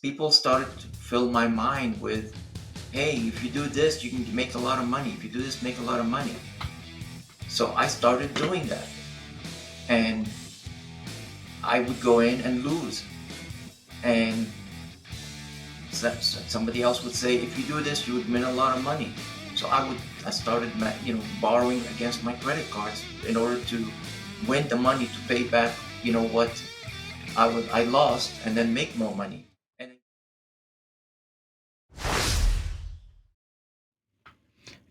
people started to fill my mind with, hey, if you do this, you can make a lot of money. If you do this, make a lot of money. So I started doing that. And I would go in and lose. And somebody else would say, if you do this, you would win a lot of money. So I started, borrowing against my credit cards in order to win the money to pay back, what I lost, and then make more money. And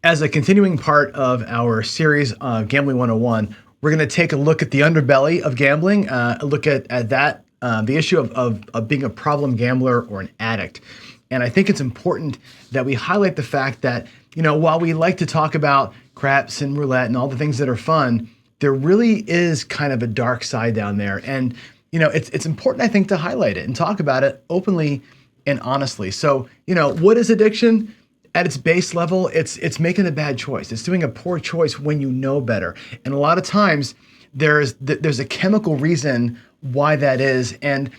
As a continuing part of our series, Gambling 101, we're going to take a look at the underbelly of gambling, a look at that, the issue of being a problem gambler or an addict. And I think it's important that we highlight the fact that, while we like to talk about craps and roulette and all the things that are fun, there really is kind of a dark side down there. And, it's important, I think, to highlight it and talk about it openly and honestly. So, what is addiction? At its base level, it's making a bad choice. It's doing a poor choice when you know better. And a lot of times there's a chemical reason why that is. And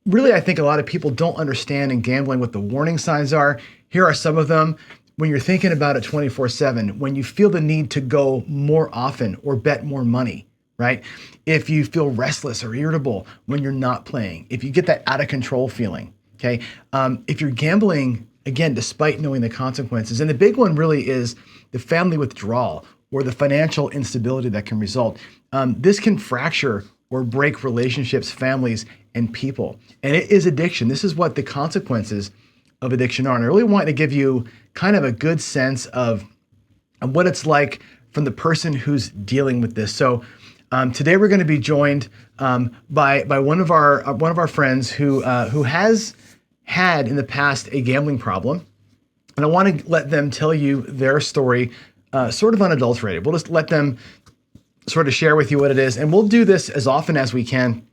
really, I think a lot of people don't understand in gambling what the warning signs are. Here are some of them. When you're thinking about it 24/7, when you feel the need to go more often or bet more money, right? If you feel restless or irritable when you're not playing, if you get that out of control feeling, okay? If you're gambling, again, despite knowing the consequences. And the big one really is the family withdrawal or the financial instability that can result. This can fracture or break relationships, families, and people. And it is addiction. This is what the consequences of addiction are. And I really want to give you kind of a good sense of what it's like from the person who's dealing with this. So today we're going to be joined by one of our friends who has had in the past a gambling problem. And I want to let them tell you their story, sort of unadulterated. We'll just let them sort of share with you what it is. And we'll do this as often as we can.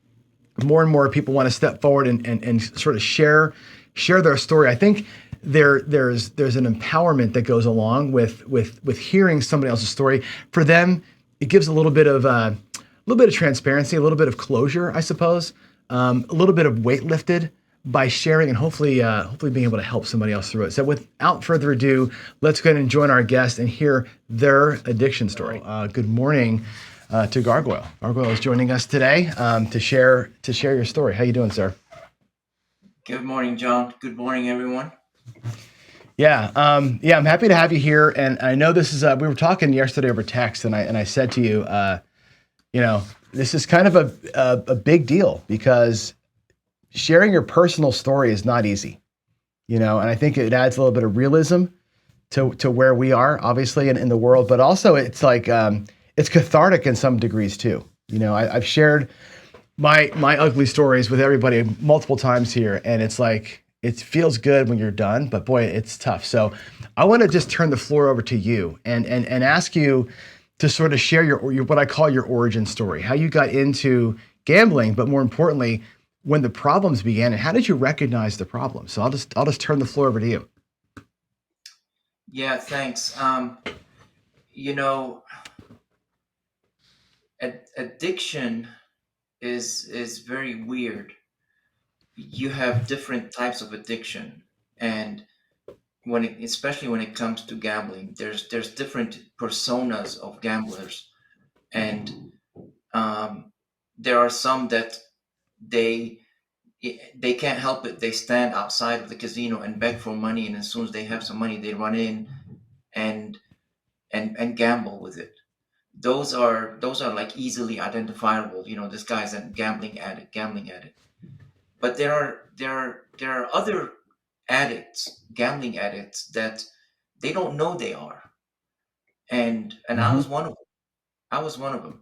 More and more people want to step forward and sort of share their story. I think there's an empowerment that goes along with hearing somebody else's story. For them, it gives a little bit of transparency, a little bit of closure, I suppose, a little bit of weight lifted by sharing and hopefully being able to help somebody else through it. So without further ado, let's go ahead and join our guest and hear their addiction story. Good morning to Gargoyle. Gargoyle is joining us today to share your story. How you doing, sir? good morning, John. Good morning, everyone. Yeah, I'm happy to have you here. And I know this is we were talking yesterday over text, and I said to you, this is kind of a big deal because sharing your personal story is not easy, and I think it adds a little bit of realism to where we are, obviously, in the world, but also it's like, it's cathartic in some degrees too. I've shared my ugly stories with everybody multiple times here, and it's like, it feels good when you're done, but boy, it's tough. So I want to just turn the floor over to you and ask you to sort of share your what I call your origin story, how you got into gambling, but more importantly, when the problems began, and how did you recognize the problem? So I'll just turn the floor over to you. Yeah, thanks. You know, addiction is very weird. You have different types of addiction, and especially when it comes to gambling, there's different personas of gamblers, and there are some that they they can't help it. They stand outside of the casino and beg for money, and as soon as they have some money, they run in and and gamble with it. Those are like easily identifiable. This guy's a gambling addict. But there are other addicts, gambling addicts, that they don't know they are. And I Mm-hmm. was one of them. I was one of them.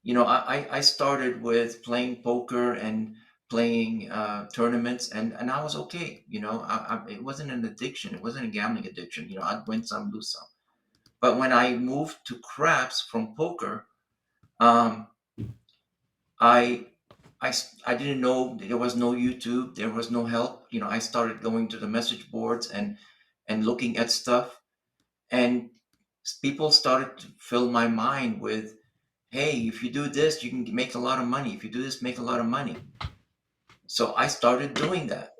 I started with playing poker and playing tournaments, and I was okay. It wasn't an addiction. It wasn't a gambling addiction. I'd win some, lose some. But when I moved to craps from poker, um, I, I didn't know, there was no YouTube, there was no help. I started going to the message boards and looking at stuff, and people started to fill my mind with, hey, if you do this, you can make a lot of money. If you do this, make a lot of money. So I started doing that.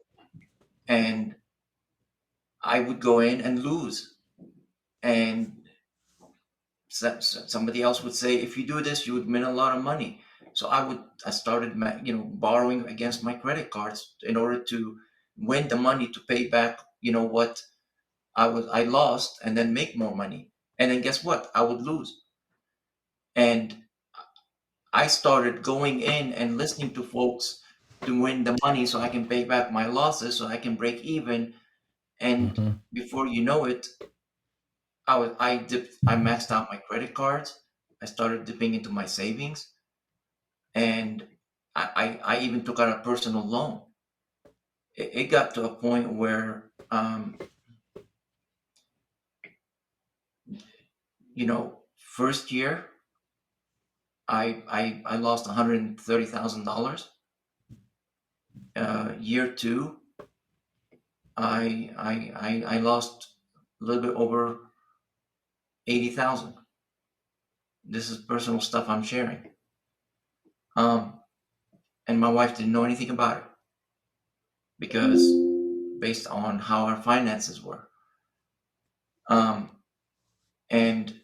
and I would go in and lose. And somebody else would say, if you do this, you would win a lot of money. So I started, borrowing against my credit cards in order to win the money to pay back, what I lost, and then make more money. And then guess what? I would lose. And I started going in and listening to folks to win the money so I can pay back my losses so I can break even. And Hmm. before you know it, I maxed out my credit cards. I started dipping into my savings, and I even took out a personal loan. It got to a point where, first year I lost $130,000. Year two, I lost a little bit over 80,000. This is personal stuff I'm sharing. Um, and my wife didn't know anything about it because based on how our finances were. Um, and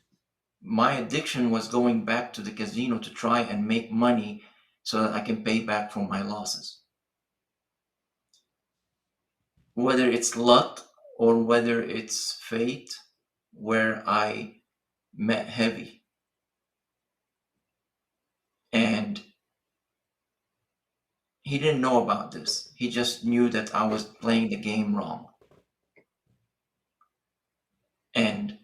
my addiction was going back to the casino to try and make money so that I can pay back for my losses. Whether it's luck or whether it's fate, where I met Heavy, and he didn't know about this. He just knew that I was playing the game wrong. And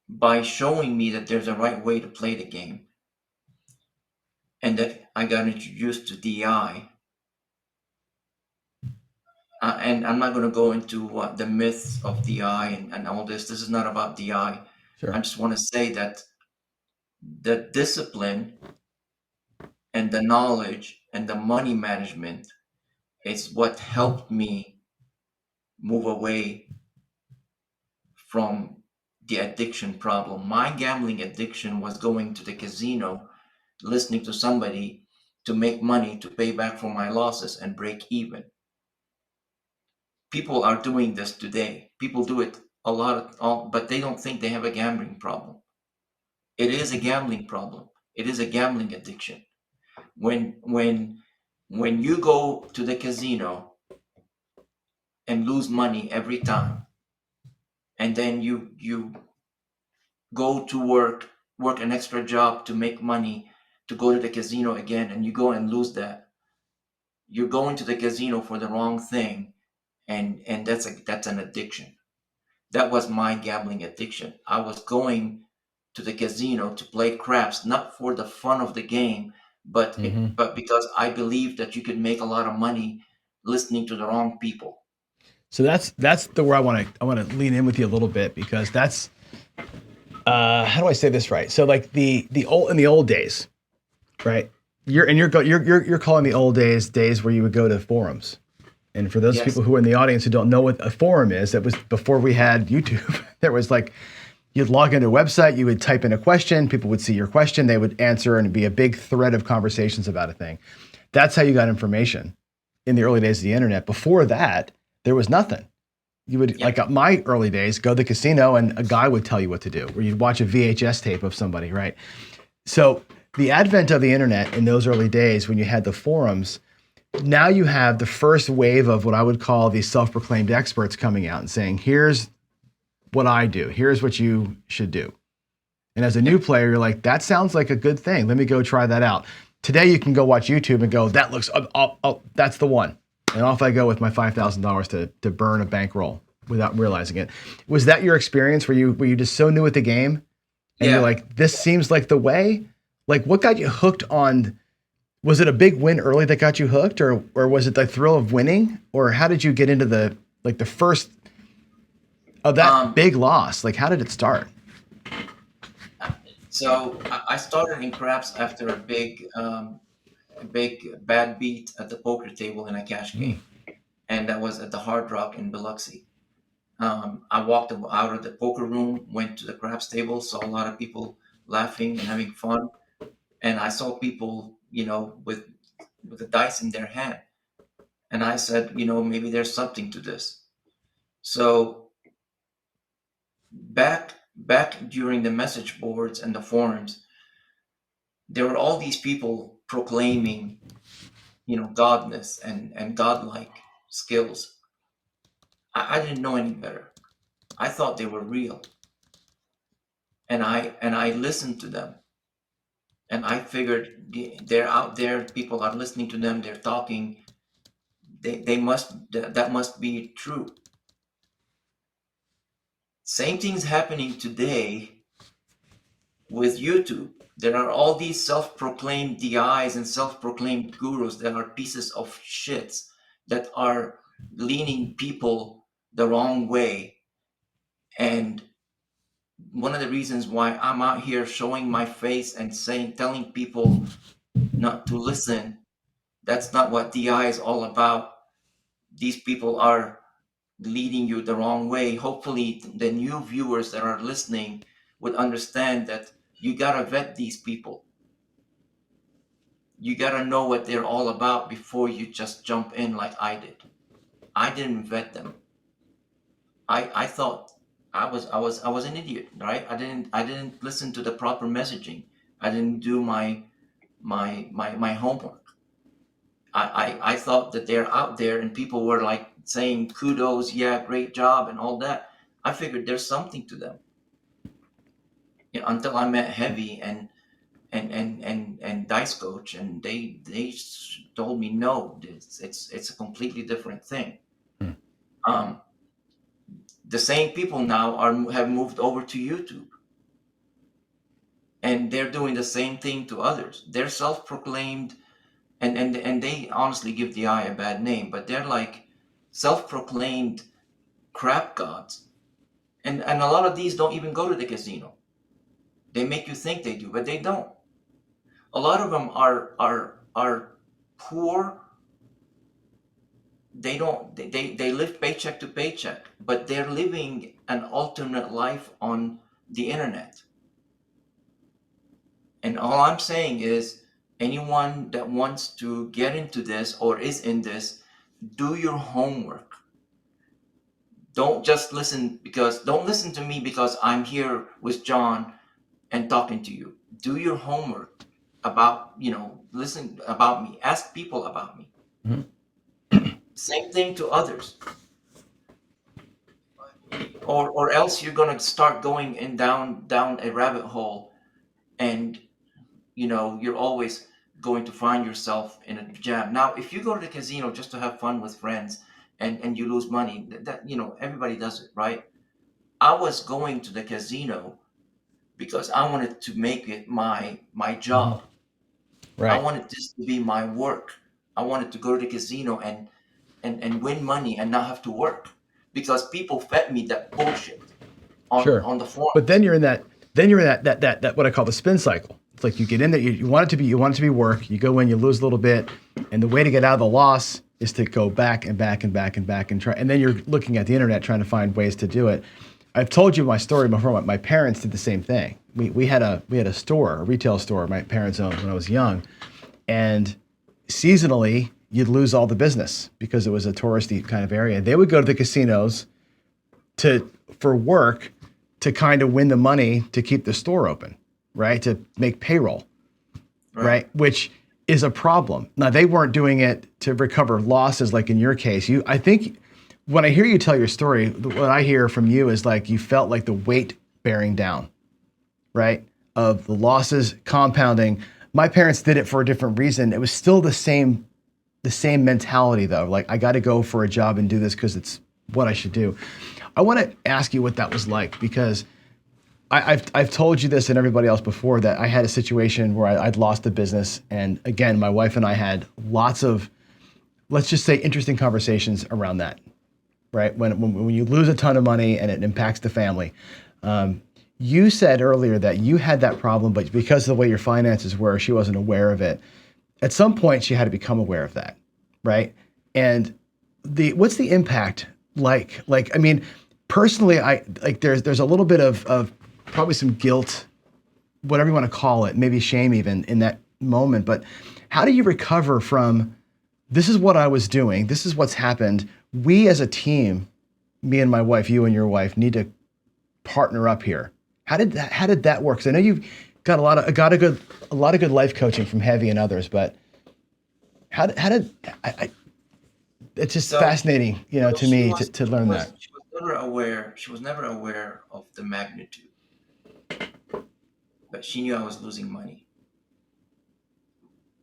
by showing me that there's a right way to play the game and that I got introduced to DI, and I'm not going to go into what the myths of DI and all this. This is not about DI. I Sure. just want to say that the discipline and the knowledge and the money management is what helped me move away from the addiction problem. My gambling addiction was going to the casino, listening to somebody to make money to pay back for my losses and break even. People are doing this today. People do it a lot but they don't think they have a gambling problem. It is a gambling problem. It is a gambling addiction. When you go to the casino and lose money every time, and then you go to work an extra job to make money to go to the casino again, and you go and lose that, you're going to the casino for the wrong thing, and that's an addiction. That was my gambling addiction. I was going to the casino to play craps, not for the fun of the game, Hmm. but because I believed that you could make a lot of money listening to the wrong people. So that's the where I want to lean in with you a little bit because that's how do I say this right? So like the old in the old days, right? You're calling the old days where you would go to forums. And for those Yes. people who are in the audience who don't know what a forum is, that was before we had YouTube. There was like you'd log into a website, you would type in a question, people would see your question, they would answer, and it'd be a big thread of conversations about a thing. That's how you got information in the early days of the internet. Before that, there was nothing. You would like Yep. my early days go to the casino and a guy would tell you what to do, or you'd watch a VHS tape of somebody, right? So the advent of the internet in those early days when you had the forums, now you have the first wave of what I would call these self-proclaimed experts coming out and saying, here's what I do, here's what you should do. And as a new Yep. player, you're like, that sounds like a good thing. Let me go try that out. Today, you can go watch YouTube and go, that looks, that's the one. And off I go with my $5,000 to burn a bankroll without realizing it. Was that your experience? Were you just so new at the game and you're Yeah. like, this seems like the way? Like, what got you hooked on? Was it a big win early that got you hooked, or was it the thrill of winning, or how did you get into the first of that Um, big loss? Like, how did it start? so I started in craps after a big bad beat at the poker table in a cash Mm. game, and that was at the Hard Rock in Biloxi. I walked out of the poker room, went to the craps table, saw a lot of people laughing and having fun, and I saw people, with the dice in their hand, And I said, maybe there's something to this. So back during the message boards and the forums, there were all these people proclaiming, godness and godlike skills. I didn't know any better. I thought they were real, and I listened to them, and I figured they're out there. People are listening to them. They're talking. They must that must be true. Same thing's happening today with YouTube. There are all these self-proclaimed DIs and self-proclaimed gurus that are pieces of shits that are leaning people the wrong way. And one of the reasons why I'm out here showing my face and telling people not to listen, that's not what DI is all about. These people are leading you the wrong way. Hopefully, the new viewers that are listening would understand that you gotta vet these people. You gotta know what they're all about before you just jump in like I did. I didn't vet them. I thought I was an idiot, right? I didn't listen to the proper messaging. I didn't do my homework. I thought that they're out there and people were like saying kudos, yeah, great job and all that. I figured there's something to them. Until I met Heavy and Dice Coach, and they told me no, it's a completely different thing. Hmm. Um, the same people now have moved over to YouTube, and they're doing the same thing to others. They're self-proclaimed, and they honestly give the eye a bad name, but they're like self-proclaimed crap gods. And a lot of these don't even go to the casino. They make you think they do, but they don't. A lot of them are poor. They don't they live paycheck to paycheck, but they're living an alternate life on the internet. And all I'm saying is, anyone that wants to get into this or is in this, do your homework. Don't listen to me because I'm here with John and talking to you. Do your homework about, listen about me. Ask people about me. Mhm. Same thing to others. Or else you're gonna start going in down a rabbit hole, and you're always going to find yourself in a jam. Now, if you go to the casino just to have fun with friends and you lose money, that everybody does it, right? I was going to the casino because I wanted to make it my Mhm. job. I Right. wanted this to be my work. I wanted to go to the casino and win money and not have to work, because people fed me that bullshit on Sure. on the But then forums. you're in that what I call the spin cycle. It's like you get in there, you want it to be work. You go in, you lose a little bit, and the way to get out of the loss is to go back and back and back and back and try. And then you're looking at the internet trying to find ways to do it. I've told you my story before. My parents did the same thing. We had a store, a retail store my parents owned when I was young, and seasonally you'd lose all the business because it was a touristy kind of area. They would go to the casinos to for work to kind of win the money to keep the store open, right? To make payroll, Right. right? Which is a problem. Now they weren't doing it to recover losses like in your case. I think when I hear you tell your story, what I hear from you is like you felt like the weight bearing down, right? Of the losses compounding. My parents did it for a different reason. It was still the same mentality though. Like I got to go for a job and do this because it's what I should do. I want to ask you what that was like because I've told you this and everybody else before that I had a situation where I'd lost the business, and again, my wife and I had lots of, let's just say, interesting conversations around that. Right when you lose a ton of money and it impacts the family. You said earlier that you had that problem, but because of the way your finances were, she wasn't aware of it. At some point, she had to become aware of that, right? And what's the impact like? Like, I mean, personally, I like there's a little bit of probably some guilt, whatever you want to call it, maybe shame even in that moment. But how do you recover from this is what I was doing. This is what's happened. We as a team, me and my wife, you and your wife, need to partner up here. How did that work? Because I know you've got a lot of good life coaching from Heavy and others, but how did it's just So, fascinating, so to me to learn that. she was never aware. She was never aware of the magnitude, but she knew I was losing money.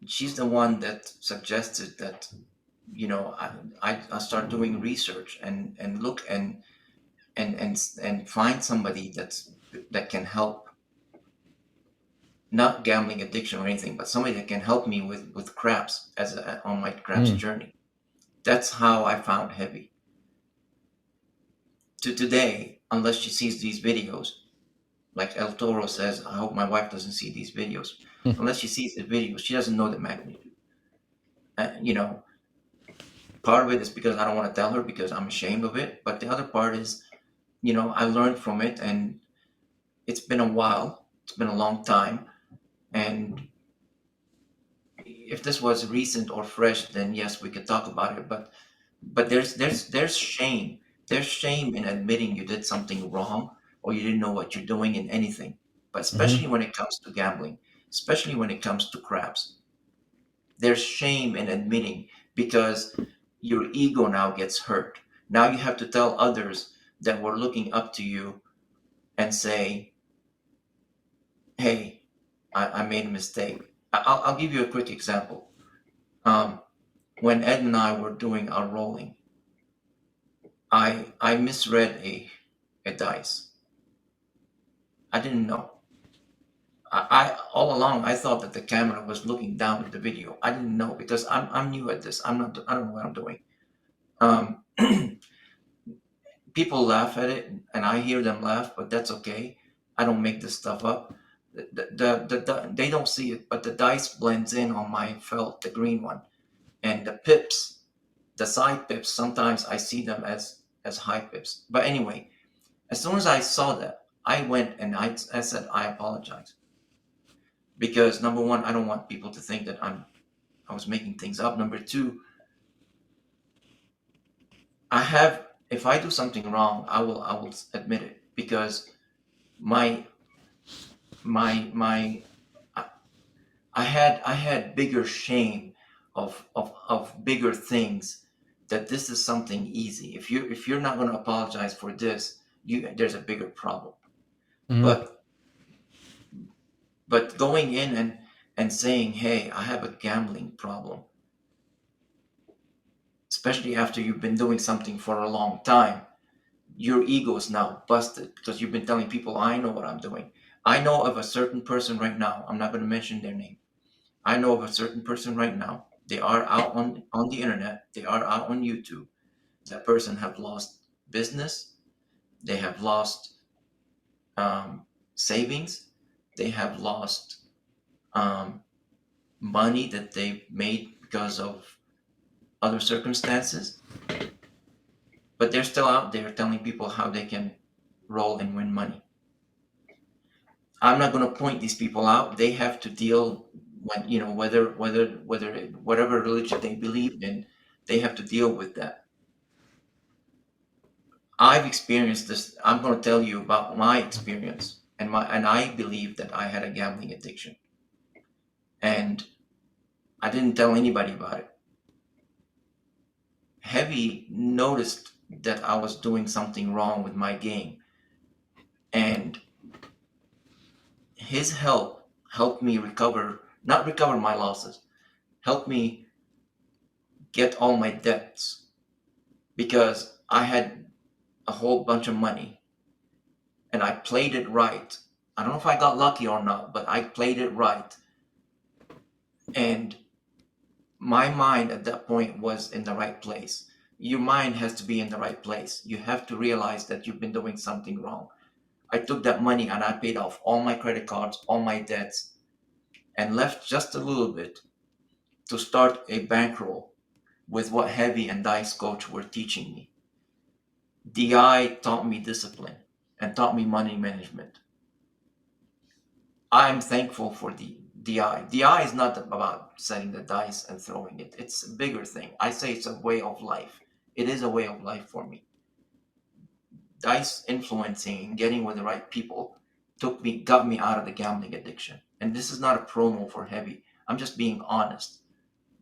She's the one that suggested that, I start doing research and look and find somebody that can help, not gambling addiction or anything, but somebody that can help me with craps on my craps Mm. journey. That's how I found Heavy. To today, unless she sees these videos, like El Toro says, I hope my wife doesn't see these videos. Unless she sees the videos, she doesn't know the magnitude. Uh, you know, Part of it is because I don't want to tell her because I'm ashamed of it. But the other part is, I learned from it, and it's been a while. It's been a long time. And if this was recent or fresh, then yes, we could talk about it. But there's shame. There's shame in admitting you did something wrong or you didn't know what you're doing in anything. But Hmm. especially when it comes to gambling, especially when it comes to craps, there's shame in admitting, because your ego now gets hurt. Now you have to tell others that were looking up to you and say, hey, I made a mistake. I'll give you a quick example. Um, when Ed and I were doing our rolling, I misread a dice. I didn't know. I all along I thought that the camera was looking down at the video. I didn't know because I'm new at this. I don't know what I'm doing. Um, People laugh at it and I hear them laugh, but that's okay. I don't make this stuff up. They don't see it, but the dice blends in on my felt, the green one, and the pips, the side pips. Sometimes I see them as high pips. But anyway, as soon as I saw that, I went and I said I apologize, because number one, I don't want people to think that I was making things up. Number two, I have if I do something wrong, I will admit it, because my my I had bigger shame of bigger things, that this is something easy. If you're not going to apologize for this, there's a bigger problem. Hmm. But but going in and saying, hey, I have a gambling problem, especially after you've been doing something for a long time, your ego is now busted, because you've been telling people, I know what I'm doing. I know of a certain person right now, I'm not going to mention their name. I know of a certain person right now. They are out on the internet. They are out on YouTube. That person have lost business. They have lost savings. They have lost um, money that they made because of other circumstances. But they're still out there telling people how they can roll and win money. I'm not going to point these people out. They have to deal, when whatever religion they believe in, they have to deal with that. I've experienced this. I'm going to tell you about my experience, and I believe that I had a gambling addiction, and I didn't tell anybody about it. Heavy noticed that I was doing something wrong with my game, and his help helped me recover, not recover my losses, helped me get all my debts, because I had a whole bunch of money and I played it right. I don't know if I got lucky or not, but I played it right. And my mind at that point was in the right place. Your mind has to be in the right place. You have to realize that you've been doing something wrong. I took that money and I paid off all my credit cards, all my debts, and left just a little bit to start a bankroll with what Heavy and Dice Coach were teaching me. DI taught me discipline and taught me money management. I'm thankful for the DI. DI is not about setting the dice and throwing it. It's a bigger thing. I say it's a way of life. It is a way of life for me. Dice influencing and getting with the right people got me out of the gambling addiction. And this is not a promo for heavy. I'm just being honest.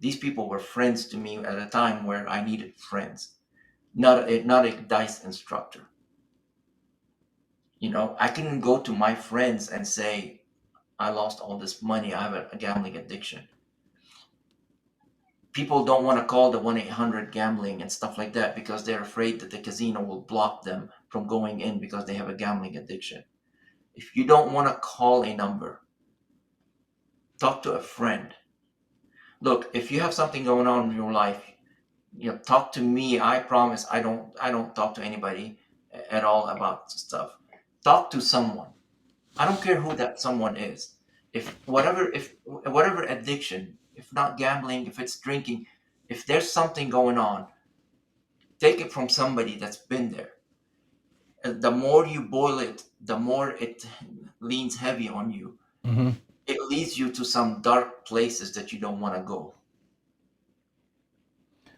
These people were friends to me at a time where I needed friends, not a dice instructor. I couldn't go to my friends and say, I lost all this money. I have a gambling addiction. People don't want to call the 1-800 gambling and stuff like that because they're afraid that the casino will block them from going in because they have a gambling addiction. If you don't want to call a number, talk to a friend. Look, if you have something going on in your life, talk to me. I promise I don't talk to anybody at all about stuff. Talk to someone. I don't care who that someone is. If whatever addiction, if not gambling, if it's drinking, if there's something going on, take it from somebody that's been there. The more you boil it, the more it leans heavy on you. Hmm. It leads you to some dark places that you don't want to go.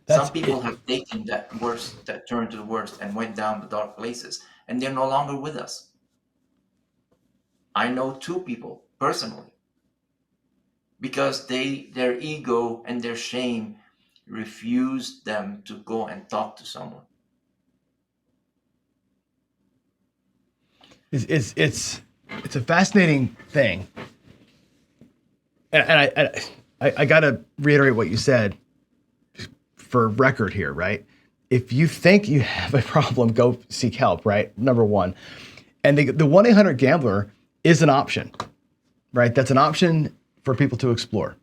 That's Some people it. have taken that turn to the worst and went down the dark places, and they're no longer with us. I know two people personally because their ego and their shame refused them to go and talk to someone. It's a fascinating thing, and I got to reiterate what you said for record here, right? If you think you have a problem, go seek help, right? Number one, and the 1-800 gambler is an option, right? That's an option for people to explore.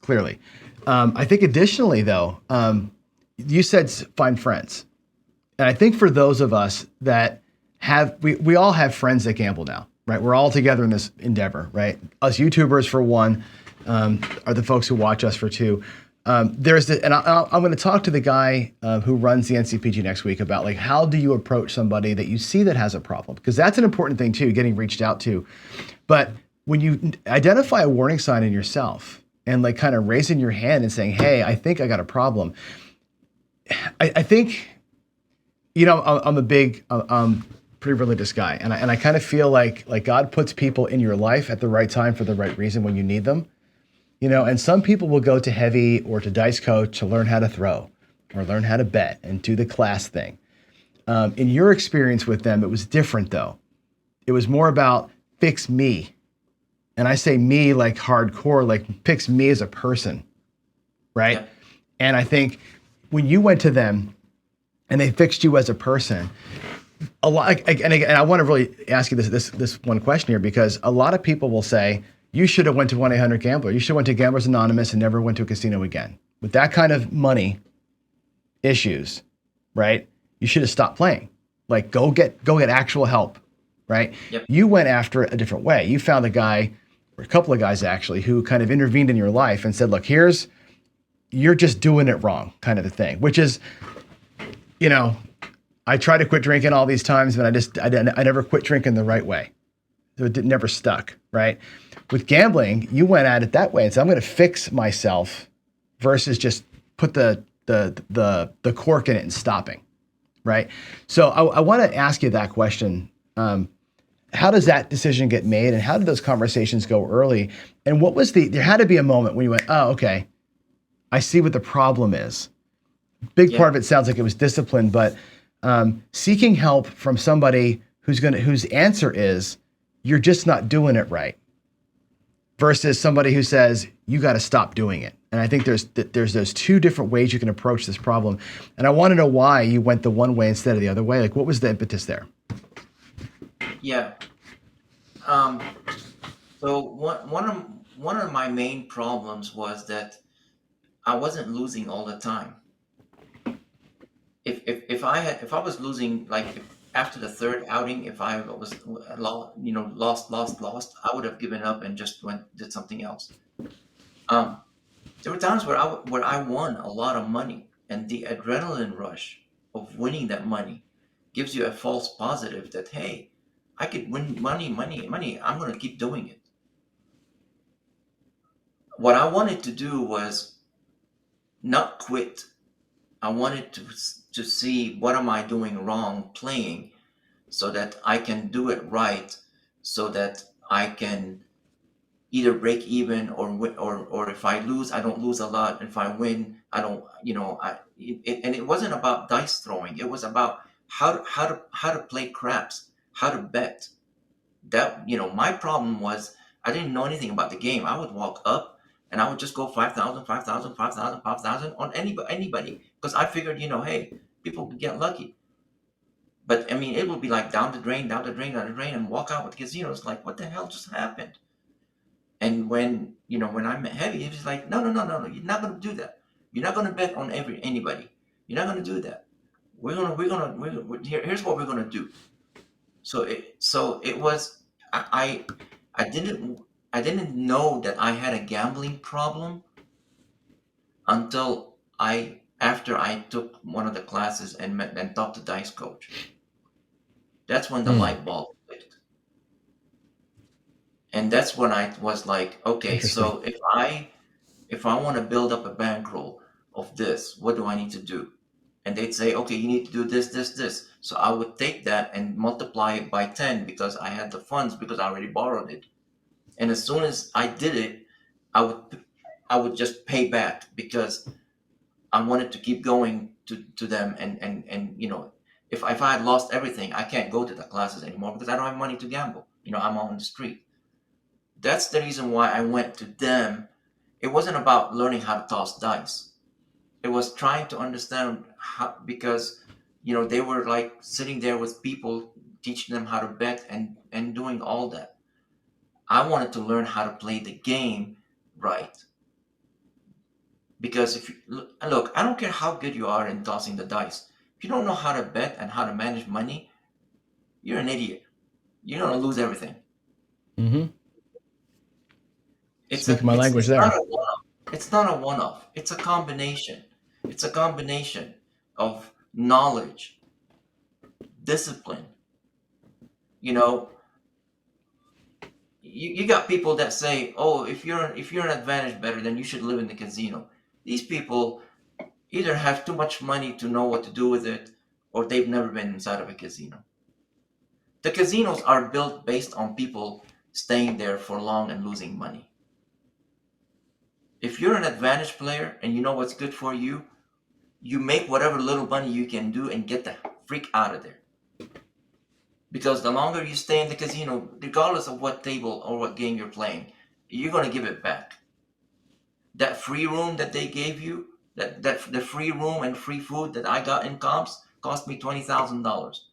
Clearly, I think additionally though, you said find friends. And I think for those of us that we all have friends that gamble now, right? We're all together in this endeavor, right? Us YouTubers for one, are the folks who watch us for two. I'm going to talk to the guy who runs the NCPG next week about like how do you approach somebody that you see that has a problem, because that's an important thing too, getting reached out to. But when you identify a warning sign in yourself and like kind of raising your hand and saying, "Hey, I think I got a problem," I think I'm a big, pretty religious guy, and I kind of feel like God puts people in your life at the right time for the right reason when you need them. And some people will go to heavy or to dice coach to learn how to throw or learn how to bet and do the class thing. In your experience with them, it was different though. It was more about fix me. And I say me like hardcore, like fix me as a person, right? Yeah. And I think when you went to them and they fixed you as a person, a lot, and I want to really ask you this one question here, because a lot of people will say, you should have went to 1-800 Gambler. You should have went to Gamblers Anonymous and never went to a casino again. With that kind of money issues, right? You should have stopped playing. Like go get actual help, right? Yep. You went after it a different way. You found a guy, or a couple of guys actually, who kind of intervened in your life and said, look, you're just doing it wrong, kind of a thing, which is, I tried to quit drinking all these times, but I never quit drinking the right way. So it never stuck, right? With gambling, you went at it that way and said, I'm going to fix myself versus just put the cork in it and stopping, right? So I want to ask you that question. How does that decision get made, and how did those conversations go early? And what was there had to be a moment when you went, oh, okay, I see what the problem is. Big part Yeah. of it sounds like it was discipline, but seeking help from somebody whose answer is you're just not doing it right, versus somebody who says you got to stop doing it. And I think there's those two different ways you can approach this problem. And I want to know why you went the one way instead of the other way. Like, what was the impetus there? Yeah. Um, so one of my main problems was that I wasn't losing all the time. If I was losing, like after the third outing, if I was lost, I would have given up and just did something else. Um, there were times where I won a lot of money, and the adrenaline rush of winning that money gives you a false positive that, hey, I could win money, money, money. I'm going to keep doing it. what I wanted to do was not quit. I wanted to see what am I doing wrong playing so that I can do it right, so that I can either break even or or if I lose, I don't lose a lot. If I win, I don't, and it wasn't about dice throwing. It was about how to play craps, how to bet. That, my problem was I didn't know anything about the game. I would walk up and I would just go 5,000, 5,000, 5,000, 5,000 on anybody because I figured, hey, people could get lucky. But I mean, it would be like down the drain, down the drain, down the drain, and walk out with casinos. Like, what the hell just happened? And when I met Heavy, he was like, no, no, no, no, no, you're not going to do that. You're not going to bet on anybody. You're not going to do that. Here's what we're going to do. So it was, I didn't know that I had a gambling problem until after I took one of the classes and met and talked to Dice Coach. That's when the Hmm. light bulb clicked. And that's when I was like, okay, Interesting. so if I want to build up a bankroll of this, what do I need to do? And they'd say, okay, you need to do this, this, this. So I would take that and multiply it by 10 because I had the funds because I already borrowed it. And as soon as I did it, I would I would just pay back because I wanted to keep going to them and if I had lost everything, I can't go to the classes anymore because I don't have money to gamble. I'm on the street. That's the reason why I went to them. It wasn't about learning how to toss dice. It was trying to understand how, because they were like sitting there with people teaching them how to bet and doing all that. I wanted to learn how to play the game right. Because if you look, I don't care how good you are in tossing the dice. If you don't know how to bet and how to manage money, you're an idiot. You're gonna lose everything. Hmm. It's Speaking a my it's language it's not there. a one-off. It's not a one-off. It's a combination. It's a combination of knowledge, discipline. You know, you got people that say, "Oh, if you're an advantage better, then you should live in the casino." These people either have too much money to know what to do with it, or they've never been inside of a casino. The casinos are built based on people staying there for long and losing money. If you're an advantage player and you know what's good for you, you make whatever little money you can do and get the freak out of there. Because the longer you stay in the casino, regardless of what table or what game you're playing, you're going to give it back. That free room that they gave you, that the free room and free food that I got in comps cost me $20,000.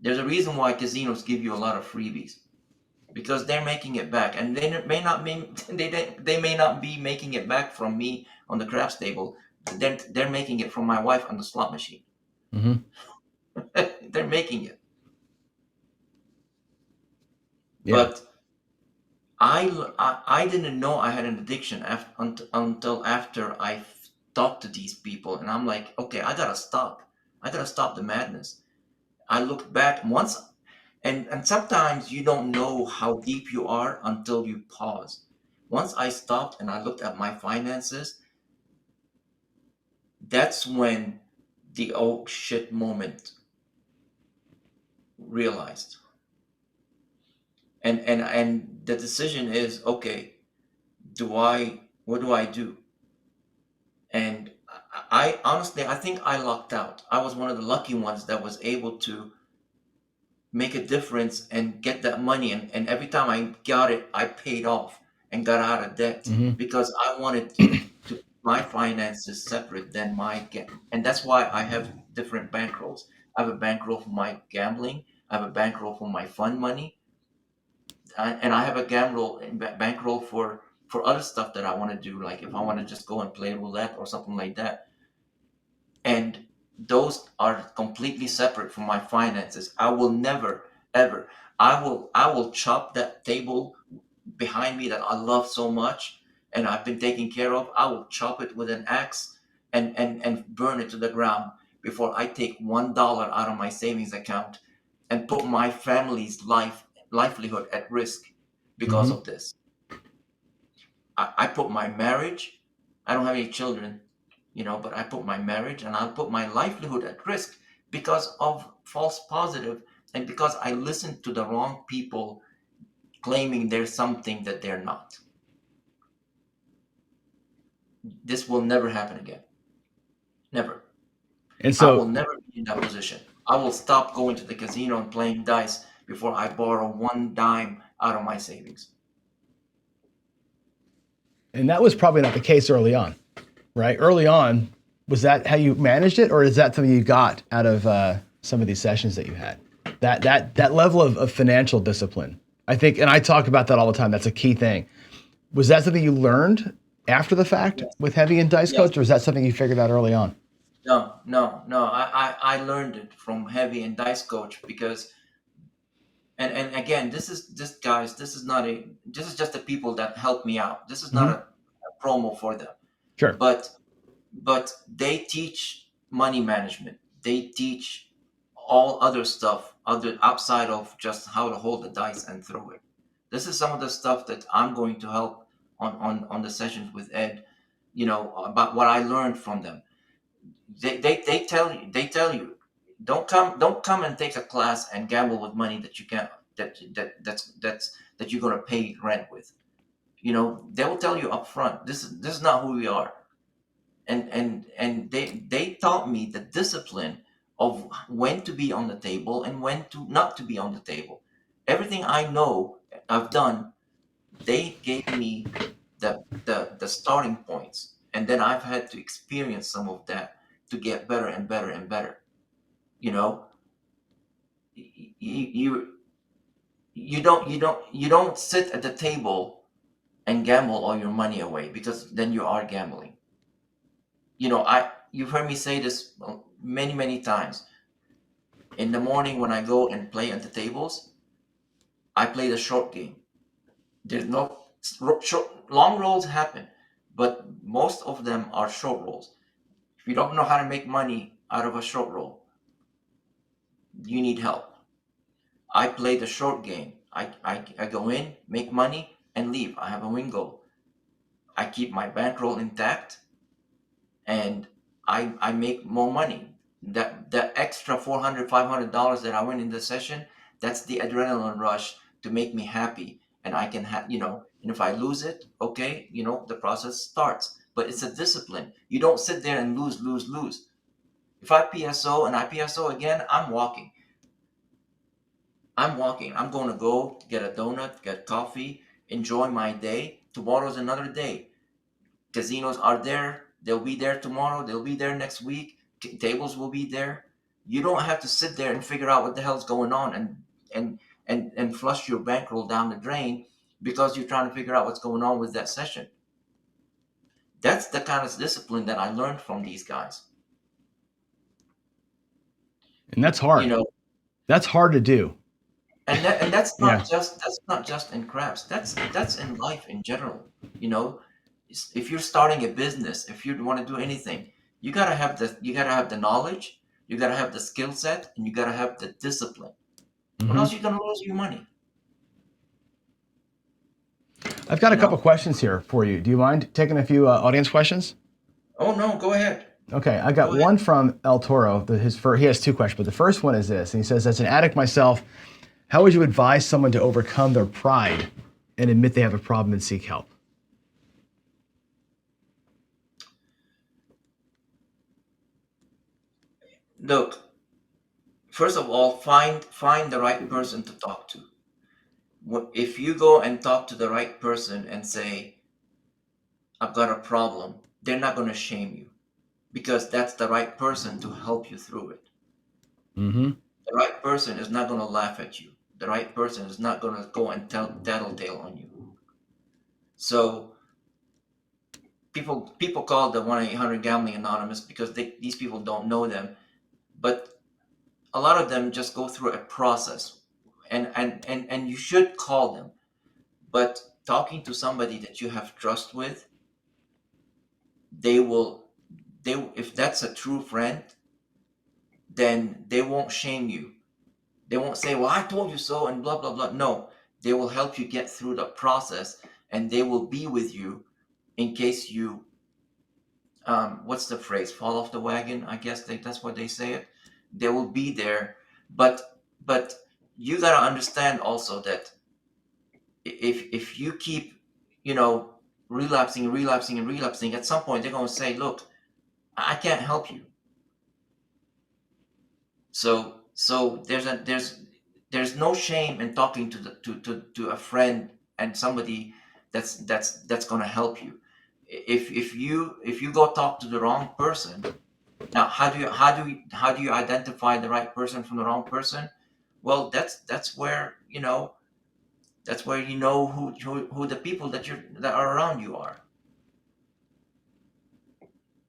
There's a reason why casinos give you a lot of freebies because they're making it back, and they may not be they may not be making it back from me on the craps table. They're making it from my wife on the slot machine. Hmm. They're making it. Yeah. But I didn't know I had an addiction until after talked to these people, and I'm like, okay, I gotta stop. I gotta stop the madness. I looked back once, and sometimes you don't know how deep you are until you pause. Once I stopped and I looked at my finances, that's when the oh shit moment realized. And the decision is, okay, what do I do? And I honestly, I think I lucked out. I was one of the lucky ones that was able to make a difference and get that money. And every time I got it, I paid off and got out of debt Hmm. because I wanted to keep my finances separate than and that's why I have different bankrolls. I have a bankroll for my gambling. I have a bankroll for my fund money, and I have a bankroll for other stuff that I want to do, like if I want to just go and play roulette or something like that. And those are completely separate from my finances. I will never ever. I will chop that table behind me that I love so much and I've been taking care of. I will chop it with an axe and burn it to the ground before I take $1 out of my savings account and put my family's livelihood at risk. because Hmm. of this. I put my marriage, I don't have any children, but I put my marriage and I'll put my livelihood at risk because of false positive and because I listened to the wrong people claiming there's something that they're not. This will never happen again. Never. And I will so, never be in that position. I will stop going to the casino and playing dice before I borrow one dime out of my savings. and that was probably not the case early on, right? Early on, was that how you managed it, or is that something you got out of some of these sessions that you had? That level of financial discipline, I think, and I talk about that all the time. That's a key thing. Was that something you learned after the fact Yes. with Heavy and Dice Yes. Coach, or was that something you figured out early on? No, no, no. I learned it from Heavy and Dice Coach because and again, this is this guys, this is just the people that help me out. This is not Hmm. a promo for them. Sure. But they teach money management. They teach all other stuff other outside of just how to hold the dice and throw it. This is some of the stuff that I'm going to help on the sessions with Ed, about what I learned from them. They tell you don't come and take a class and gamble with money that you can't that you're going to pay rent with. They will tell you up front, this is not who we are. And they taught me the discipline of when to be on the table and when to not to be on the table. Everything I know I've done, they gave me the starting points, and then I've had to experience some of that to get better and better and better. you know you you don't sit at the table and gamble all your money away, because then you are gambling. You've heard me say this many many times. In the morning when I go and play at the tables, I play the short game. There's no long rolls happen, but most of them are short rolls. If you don't know how to make money out of a short roll, you need help. I play the short game. I go in, make money, and leave. I have a win goal. I keep my bankroll intact, and I make more money. That extra $400 $500 that I win in the session, that's the adrenaline rush to make me happy. And I can have, and if I lose it, okay, the process starts. But it's a discipline. You don't sit there and lose, lose, lose. If I PSO and I PSO again, I'm walking. I'm walking. I'm going to go get a donut, get coffee, enjoy my day. Tomorrow's another day. Casinos are there. They'll be there tomorrow. They'll be there next week. Tables will be there. You don't have to sit there and figure out what the hell's going on and flush your bankroll down the drain because you're trying to figure out what's going on with that session. That's the kind of discipline that I learned from these guys. And that's You hard. know, That's hard to do. and Yeah. that's not just in craps. That's in life in general. You know, if you're starting a business, if you want to do anything, you gotta have the knowledge, you gotta have the skill set, and you gotta have the discipline. Or Hmm. else you're gonna lose your money. I've got a You couple know. questions here for you. Do you mind taking a few audience questions? Oh no, go ahead. Okay, I Go got ahead. one from El Toro. He has two questions, but the first one is this, and he says, "As an addict myself, how would you advise someone to overcome their pride and admit they have a problem and seek help?" Look, first of all, find the right person to talk to. If you go and talk to the right person and say, "I've got a problem," they're not gonna shame you, because that's the right person to help you through it. Hmm. The right person is not going to laugh at you. The right person is not going to go and tell tattletale on you. So people call the 1-800 Gambling Anonymous because these people don't know them, but a lot of them just go through a process, and you should call them. But talking to somebody that you have trust with, they will they if that's a true friend, then they won't shame you. They won't say, "Well, I told you so," and blah blah blah. No, They will help you get through the process, and they will be with you in case you, what's the phrase, fall off the wagon, I guess that's what they say it. They will be there, but you got to understand also that if you keep, you know, relapsing, relapsing, and relapsing, at some point they're going to say, look, I can't help you. So there's no shame in talking to to a friend and somebody that's going to help you. If you go talk to the wrong person, now how do you identify the right person from the wrong person? Well, that's where you know who the people that are around you are.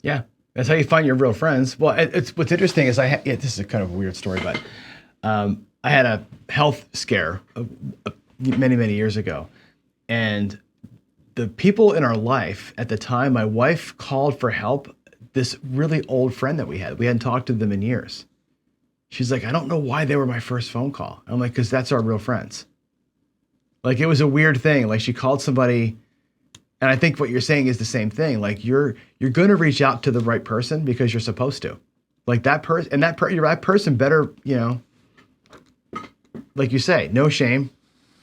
Yeah, that's how you find your real friends. Well, it's what's interesting is this is a kind of a weird story, but I had a health scare many years ago, and the people in our life at the time, my wife called for help. This really old friend that we hadn't talked to them in years. She's like, I don't know why they were my first phone call. I'm like, because that's our real friends. Like it was a weird thing. Like she called somebody, and I think what you're saying is the same thing. Like you're going to reach out to the right person because you're supposed to. Like that person, and that person better, like you say, no shame,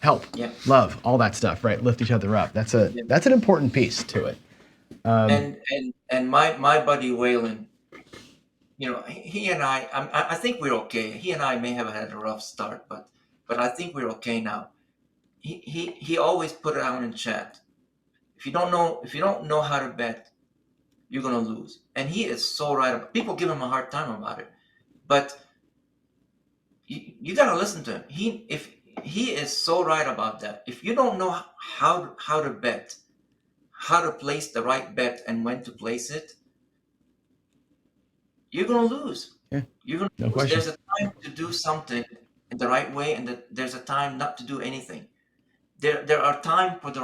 help, Yeah. love, all that stuff, right? Lift each other up. Yeah. That's an important piece to it. And my buddy Waylon, he and I think we're okay. He and I may have had a rough start, but I think we're okay now. He always put it out in chat. If you don't know how to bet, you're gonna lose. And he is so right. People give him a hard time about it, but you gotta listen to him. He is so right about that. If you don't know how to bet, how to place the right bet and when to place it, you're gonna lose. Yeah, You're gonna no lose. question. There's a time to do something in the right way, and there's a time not to do anything. There's a time for the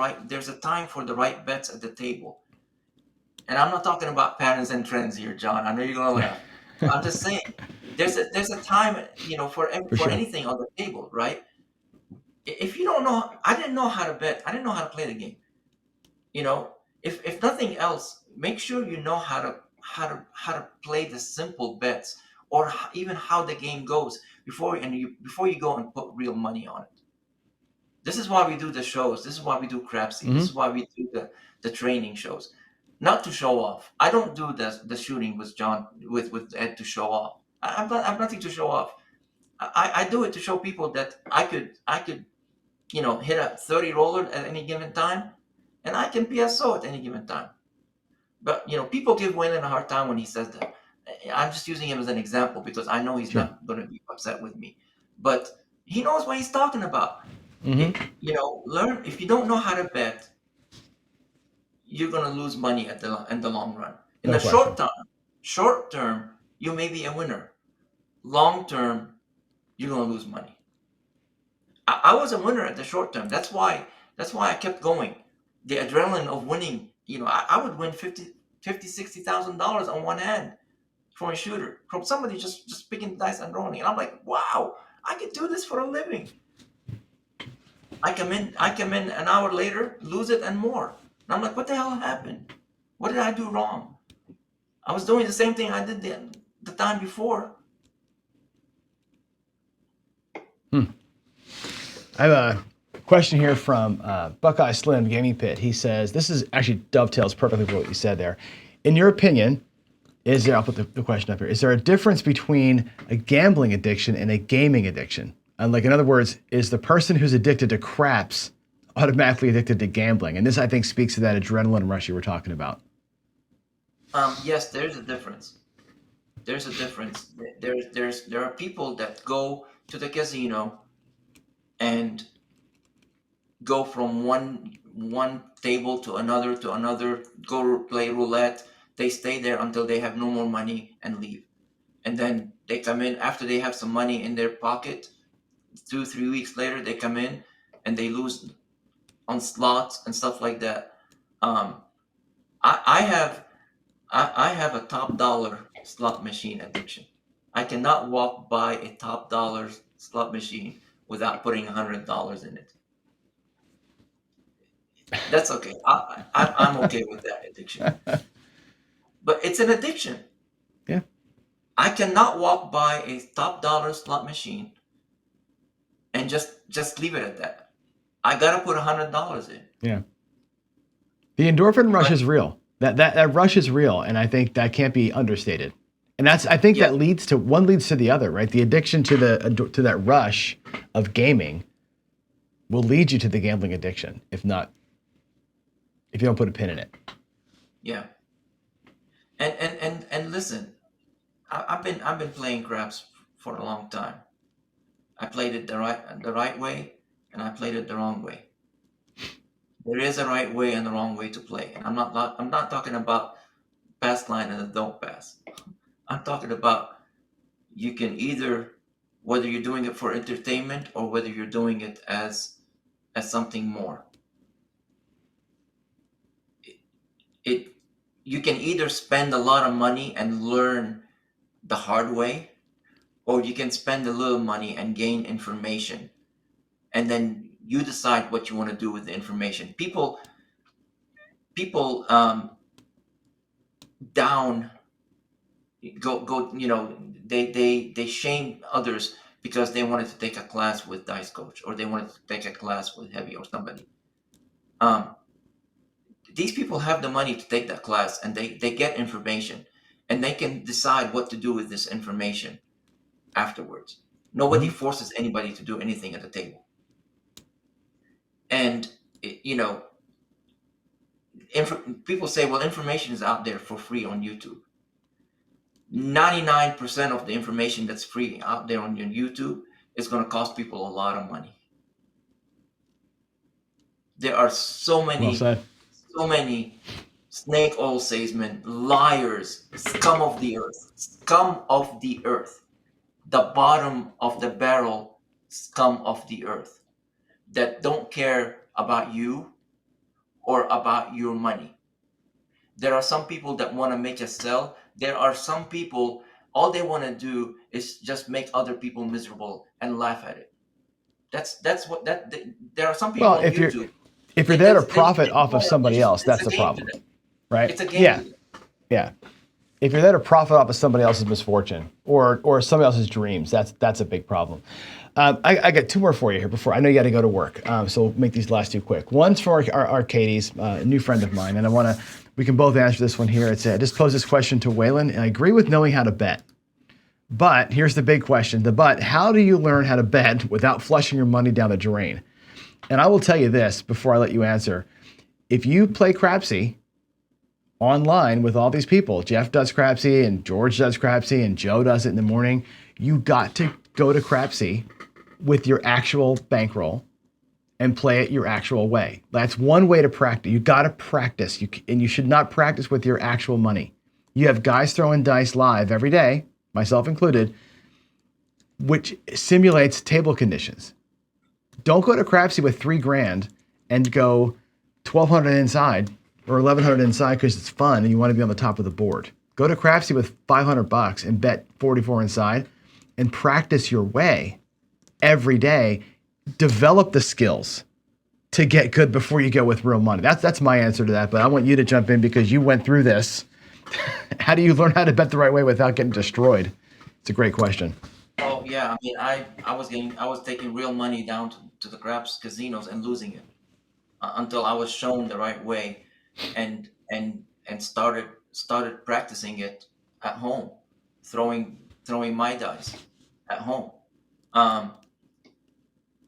right bets at the table. And I'm not talking about patterns and trends here, John. I know you're gonna laugh. I'm just saying there's a time, For for sure. anything on the table, right? If you don't know, I didn't know how to bet. I didn't know how to play the game. You know, if nothing else, make sure you know how to play the simple bets, or even how the game goes before you go and put real money on it. This is why we do the shows. This is why we do Crapsy. This is Hmm. why we do the training shows, not to show off. I don't do the shooting with John with Ed to show off. I've nothing to show off. I do it to show people that I could hit a 30 roller at any given time, and I can PSO at any given time. But people give Wayland a hard time when he says that. I'm just using him as an example because I know he's Sure. not going to be upset with me, but he knows what he's talking about. Hmm. Learn. If you don't know how to bet, you're going to lose money in the long run. In No the question. short term, you may be a winner. Long term, you're going to lose money. I was a winner at the short term. That's why I kept going. The adrenaline of winning. I would win 50, $60,000 on one hand from a shooter, from somebody just picking dice and rolling. And I'm like, wow, I could do this for a living. I come in an hour later, lose it and more. And I'm like, what the hell happened? What did I do wrong? I was doing the same thing I did the time before. Hmm. I have a question here from Buckeye Slim Gaming Pit. He says, this is actually dovetails perfectly with what you said there. In your opinion, I'll put the question up here. Is there a difference between a gambling addiction and a gaming addiction? And like, in other words, is the person who's addicted to craps automatically addicted to gambling? And this, I think, speaks to that adrenaline rush you were talking about. Yes, there's a difference. There's a difference. There are people that go to the casino and go from one table to another, go play roulette. They stay there until they have no more money and leave. And then they come in after they have some money in their pocket. 2 3 weeks later, they come in and they lose on slots and stuff like that. Um, I have I have a top dollar slot machine addiction. I cannot walk by a top dollar slot machine without putting $100 in it. That's okay. I'm okay with that addiction. But it's an addiction. Yeah, I cannot walk by a top dollar slot machine and just leave it at that. I gotta put $100 in. yeah. The endorphin rush But is real. That rush is real, and I think that can't be understated. And that's I think yeah, that leads to one leads to the other, right? The addiction to that rush of gaming will lead you to the gambling addiction, if you don't put a pin in it. yeah. And listen, I've been playing craps for a long time. I played it the right way, and I played it the wrong way. There is a right way and a wrong way to play, and I'm not talking about pass line and a don't pass. I'm talking about you can either, whether you're doing it for entertainment or whether you're doing it as something more. It You can either spend a lot of money and learn the hard way, or you can spend a little money and gain information, and then you decide what you want to do with the information. People down go they shame others because they wanted to take a class with dice coach, or they wanted to take a class with heavy or somebody. um these people have the money to take that class, and they get information, and they can decide what to do with this information afterwards. Nobody Mhm. forces anybody to do anything at the table. And you know people say, well, information is out there for free on YouTube. 99% of the information that's free out there on your YouTube is going to cost people a lot of money. There are Well said. so many snake oil salesmen, liars, scum of the earth, the bottom of the barrel scum of the earth, that don't care about you or about your money. There are some people that want to make a sell. There are some people, all they want to do is just make other people miserable and laugh at it. That's what that there are some people Well, on YouTube. if you're They there to they profit off of call it, somebody else, it's that's a the game to problem, them. right? It's a game Yeah, to them. yeah. If you're there to profit off of somebody else's misfortune or somebody else's dreams, that's a big problem. I got two more for you here before I know you got to go to work. So we'll make these last two quick. One's for our Katie's, a new friend of mine, and we can both answer this one here. It's just pose this question to Waylon. I agree with knowing how to bet, but here's the big question: how do you learn how to bet without flushing your money down the drain? And I will tell you this before I let you answer: if you play Crapsy online with all these people. Jeff does Crapsy and George does Crapsy and Joe does it in the morning. You got to go to Crapsy with your actual bankroll and play it your actual way. That's one way to practice. You got to practice. And you should not practice with your actual money. You have guys throwing dice live every day, myself included, which simulates table conditions. Don't go to Crapsy with 3 grand and go 1,200 inside or 1,100 inside because it's fun and you want to be on the top of the board. Go to Crapsy with $500 and bet 44 inside and practice your way every day. Develop the skills to get good before you go with real money. That's my answer to that. But I want you to jump in because you went through this. How do you learn how to bet the right way without getting destroyed? It's a great question. Oh yeah, I mean, I was taking real money down to the craps casinos and losing it, until I was shown the right way, and started practicing it at home, throwing my dice at home. Um,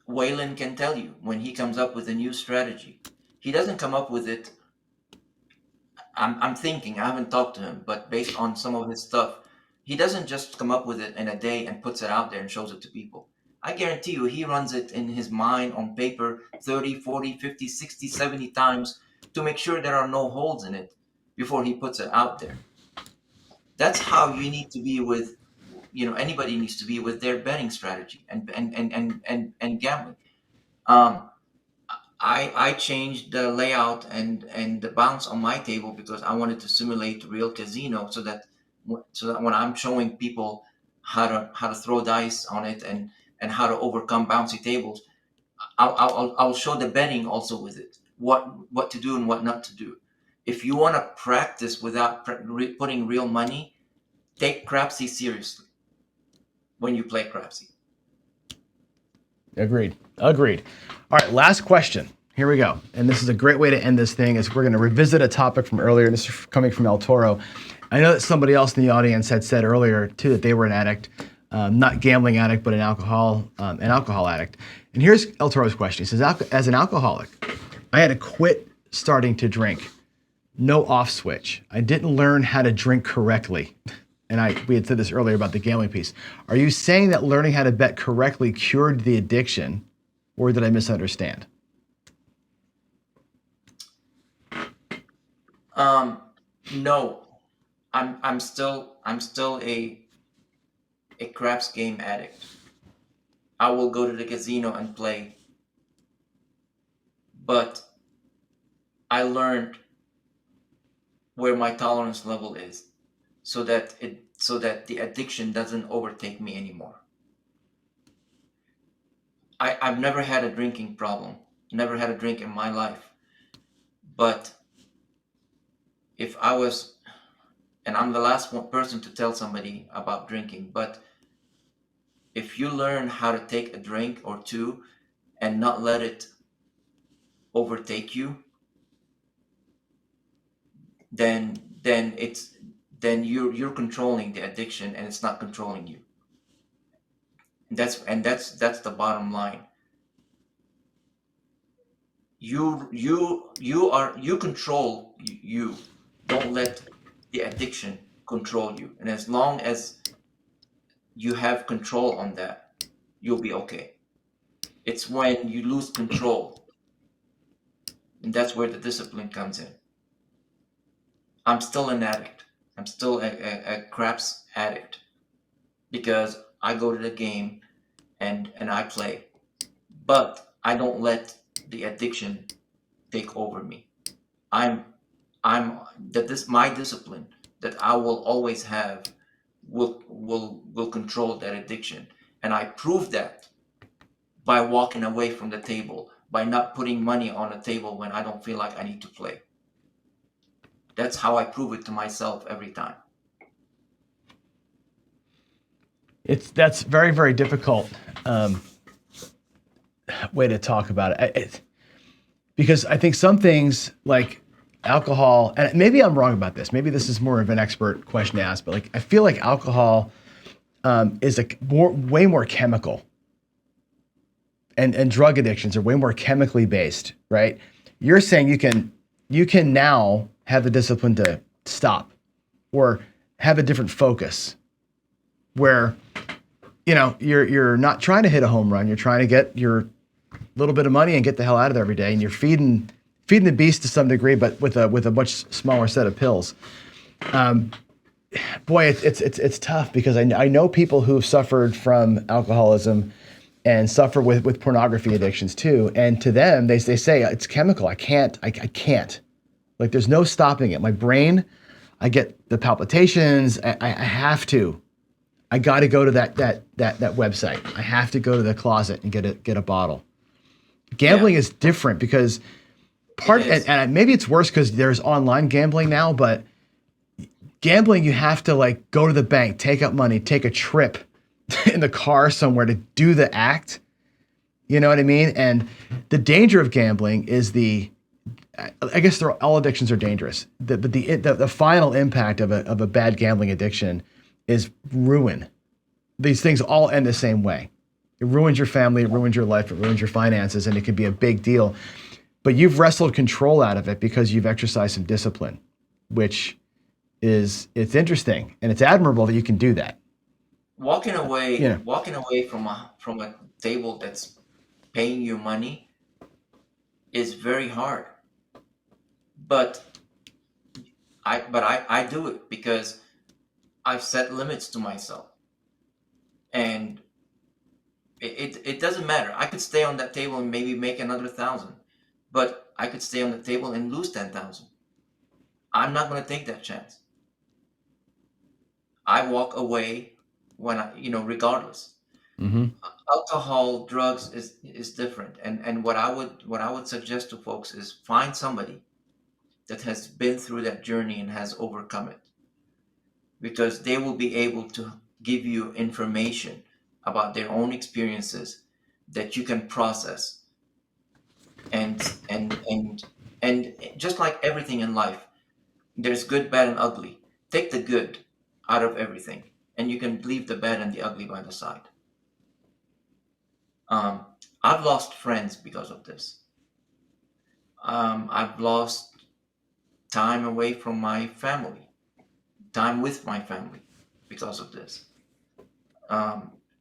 Waylon can tell you when he comes up with a new strategy. He doesn't come up with it. I'm thinking, I haven't talked to him, but based on some of his stuff, he doesn't just come up with it in a day and puts it out there and shows it to people. I guarantee you, he runs it in his mind on paper 30, 40, 50, 60, 70 times to make sure there are no holes in it before he puts it out there. That's how you need to be with, anybody needs to be with their betting strategy and gambling. Um, I changed the layout and the bounce on my table because I wanted to simulate real casino, so that when I'm showing people how to throw dice on it and how to overcome bouncy tables, I'll show the betting also with it. what to do and what not to do. If you want to practice without putting real money, take crapsy seriously when you play crapsy. Agreed. Agreed. All right, last question. Here we go. And this is a great way to end this thing is we're going to revisit a topic from earlier. This is coming from El Toro. I know that somebody else in the audience had said earlier too that they were an addict, not gambling addict, but an alcohol addict. And here's El Toro's question. He says, as an alcoholic, I had to quit starting to drink. No off switch. I didn't learn how to drink correctly. And we had said this earlier about the gambling piece. Are you saying that learning how to bet correctly cured the addiction, or did I misunderstand? No, I'm still a craps game addict. I will go to the casino and play, but I learned where my tolerance level is, so that the addiction doesn't overtake me anymore. I've never had a drinking problem, never had a drink in my life, but if I was, and I'm the last one person to tell somebody about drinking, but if you learn how to take a drink or two and not let it overtake you, then then it's then you're controlling the addiction and it's not controlling you. That's the bottom line. You control you. Don't let the addiction control you. And as long as you have control on that, you'll be okay. It's when you lose control, and that's where the discipline comes in. I'm still an addict. I'm still a craps addict because I go to the game and I play, but I don't let the addiction take over me. I'm I'm that this my discipline that I will always have will control that addiction, and I prove that by walking away from the table, by not putting money on the table when I don't feel like I need to play. That's how I prove it to myself every time. That's very, very difficult way to talk about it. Because I think some things like alcohol, and maybe I'm wrong about this. Maybe this is more of an expert question to ask, but like I feel like alcohol is way more chemical, and drug addictions are way more chemically based, right? You're saying you can now have the discipline to stop or have a different focus where you're not trying to hit a home run. You're trying to get your little bit of money and get the hell out of there every day. And you're feeding the beast to some degree, but with a much smaller set of pills. Boy, it's tough because I know people who've suffered from alcoholism and suffer with pornography addictions too. And to them, they say it's chemical. I can't. Like there's no stopping it. My brain, I get the palpitations. I have to. I got to go to that website. I have to go to the closet and get a bottle. Gambling Yeah, is different because it is. and maybe it's worse because there's online gambling now, but gambling, you have to like go to the bank, take out money, take a trip in the car somewhere to do the act. You know what I mean? And the danger of gambling is I guess all addictions are dangerous. But the final impact of a bad gambling addiction is ruin. These things all end the same way. It ruins your family, it ruins your life, it ruins your finances, and it can be a big deal. But you've wrestled control out of it because you've exercised some discipline, which it's interesting and it's admirable that you can do that. You know, Walking away from a table that's paying you money is very hard. But I do it because I've set limits to myself, and it doesn't matter. I could stay on that table and maybe make another 1,000, but I could stay on the table and lose 10,000. I'm not going to take that chance. I walk away regardless. Alcohol, drugs is different. And what I would suggest to folks is find somebody that has been through that journey and has overcome it, because they will be able to give you information about their own experiences that you can process. And and and and just like everything in life, there's good, bad, and ugly. Take the good out of everything, and you can leave the bad and the ugly by the side. um, I've lost friends because of this. I've lost time away from my family, time with my family, because of this.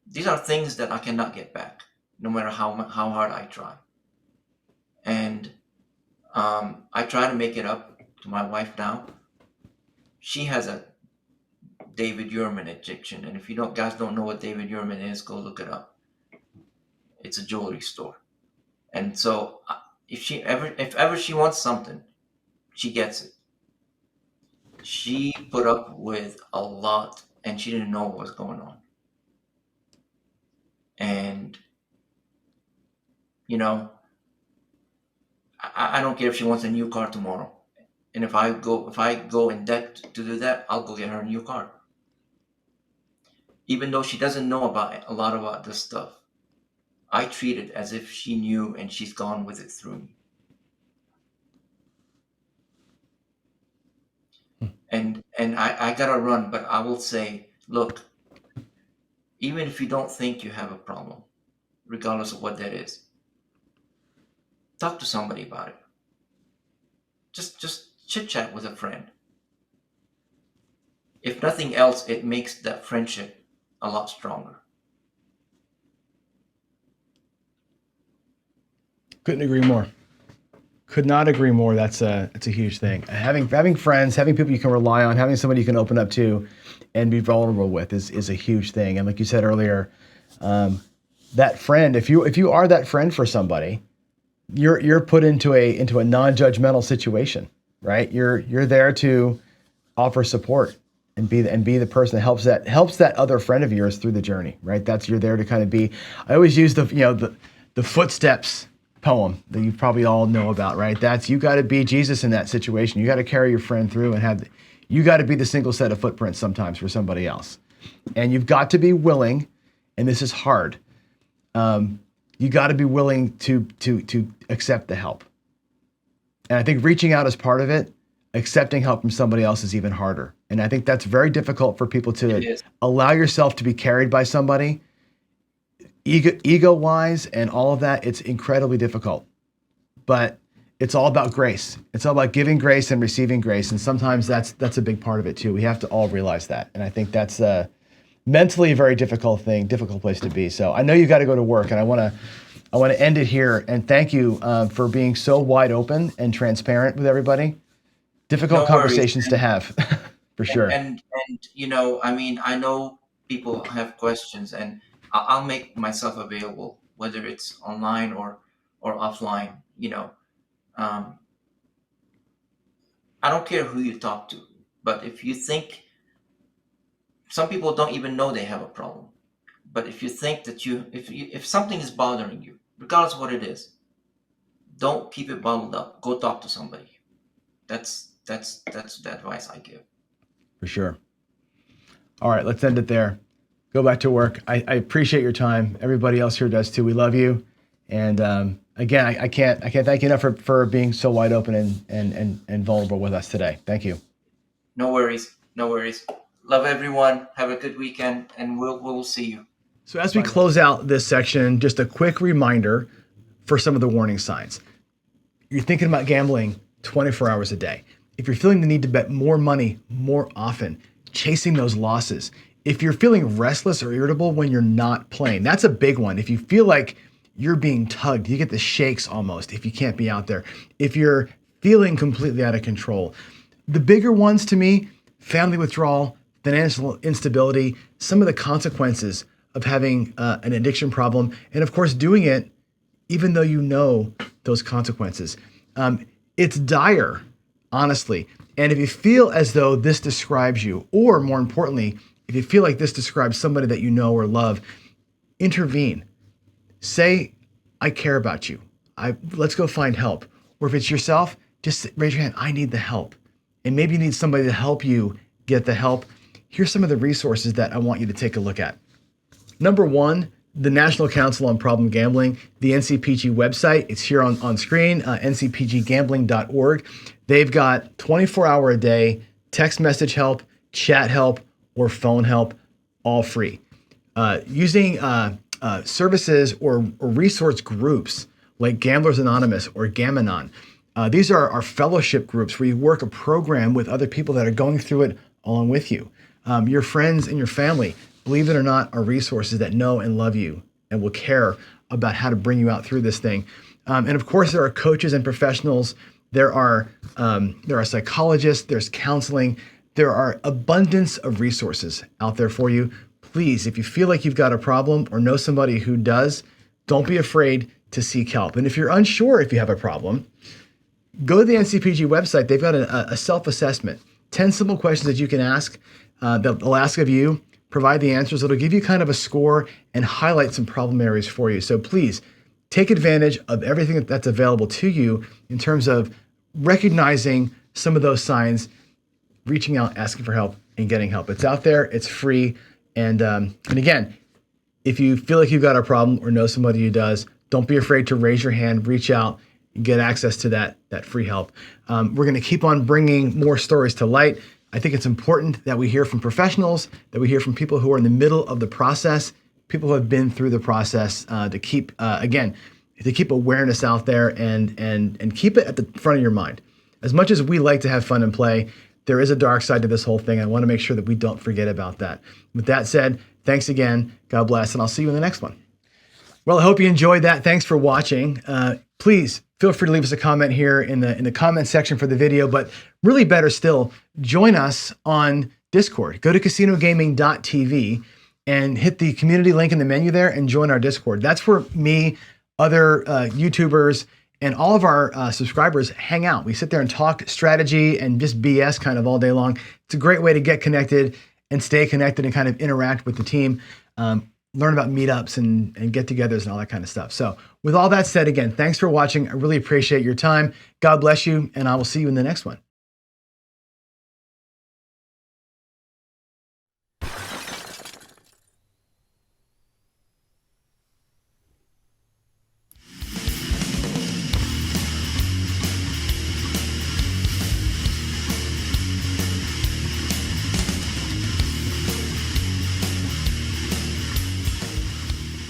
These are things that I cannot get back, no matter how hard I try. And I try to make it up to my wife now. She has a David Yurman addiction, and if you don't guys don't know what David Yurman is, go look it up. It's a jewelry store, and so if ever she wants something, she gets it. She put up with a lot, and she didn't know what was going on. And you know, I don't care if she wants a new car tomorrow. And if I go in debt to do that, I'll go get her a new car. Even though she doesn't know about a lot about this stuff, I treat it as if she knew, and she's gone with it through me. And I gotta run, but I will say, look, even if you don't think you have a problem, regardless of what that is, talk to somebody about it. Just chit chat with a friend. If nothing else, it makes that friendship a lot stronger. Couldn't agree more. Could not agree more. That's a huge thing. Having friends, having people you can rely on, having somebody you can open up to, and be vulnerable with is a huge thing. And like you said earlier, that friend, if you are that friend for somebody, you're put into a non-judgmental situation, right? You're there to offer support and be the person that helps that other friend of yours through the journey, right? You're there to kind of be. I always use the footsteps poem that you probably all know about, right? That's, you got to be Jesus in that situation. You got to carry your friend through and you got to be the single set of footprints sometimes for somebody else. And you've got to be willing, and this is hard. You got to be willing to accept the help. And I think reaching out is part of it. Accepting help from somebody else is even harder. And I think that's very difficult for people It to is. allow yourself to be carried by somebody. Ego wise and all of that, it's incredibly difficult. But it's all about grace. It's all about giving grace and receiving grace. And sometimes that's a big part of it too. We have to all realize that. And I think that's mentally a very difficult place to be. So I know you got to go to work, and I want to end it here and thank you for being so wide open and transparent with everybody. Difficult No worries. conversations to have, for And sure. and and I mean, I know people have questions, and I'll make myself available, whether it's online or offline. Um, I don't care who you talk to, but if you think, some people don't even know they have a problem. But if you think that if something is bothering you, regardless of what it is, don't keep it bottled up. Go talk to somebody. That's the advice I give. For sure. All right, let's end it there. Go back to work. I appreciate your time. Everybody else here does too. We love you. And again, I can't thank you enough for being so wide open and vulnerable with us today. Thank you. No worries. No worries. Love everyone. Have a good weekend, and we'll see you. So as we close out this section, just a quick reminder for some of the warning signs. You're thinking about gambling 24 hours a day. If you're feeling the need to bet more money more often, chasing those losses. If you're feeling restless or irritable when you're not playing, that's a big one. If you feel like you're being tugged, you get the shakes almost if you can't be out there. If you're feeling completely out of control. The bigger ones to me, family withdrawal, financial instability, some of the consequences of having an addiction problem, and of course doing it even though you know those consequences. It's dire, honestly. And if you feel as though this describes you, or more importantly, if you feel like this describes somebody that you know or love, intervene. Say, I care about you. Let's go find help. Or if it's yourself, just raise your hand. I need the help. And maybe you need somebody to help you get the help. Here's some of the resources that I want you to take a look at. Number one, the National Council on Problem Gambling, the NCPG website. It's here on screen, ncpggambling.org. They've got 24-hour a day text message help, chat help, or phone help, all free. Using services or resource groups like Gamblers Anonymous or Gamanon. These are our fellowship groups where you work a program with other people that are going through it along with you. Your friends and your family, believe it or not, are resources that know and love you and will care about how to bring you out through this thing. And of course, there are coaches and professionals. There are psychologists. There's counseling. There are abundance of resources out there for you. Please, if you feel like you've got a problem or know somebody who does, don't be afraid to seek help. And if you're unsure if you have a problem, go to the NCPG website. They've got a self-assessment, 10 simple questions that you can ask, that they'll ask of you, provide the answers. It'll give you kind of a score and highlight some problem areas for you. So please take advantage of everything that's available to you in terms of recognizing some of those signs, reaching out, asking for help, and getting help. It's out there. It's free. And again, if you feel like you've got a problem or know somebody who does, don't be afraid to raise your hand, reach out, and get access to that free help. We're going to keep on bringing more stories to light. I think it's important that we hear from professionals, that we hear from people who are in the middle of the process, people who have been through the process, to keep awareness out there and keep it at the front of your mind. As much as we like to have fun and play, there is a dark side to this whole thing. I want to make sure that we don't forget about that. With that said, thanks again. God bless, and I'll see you in the next one. Well, I hope you enjoyed that. Thanks for watching. Please feel free to leave us a comment here in the comment section for the video, but really better still, join us on Discord. Go to casinogaming.tv and hit the community link in the menu there and join our Discord. That's where me, other YouTubers, and all of our subscribers hang out. We sit there and talk strategy and just BS kind of all day long. It's a great way to get connected and stay connected and kind of interact with the team. Learn about meetups and get-togethers and all that kind of stuff. So with all that said, again, thanks for watching. I really appreciate your time. God bless you, and I will see you in the next one.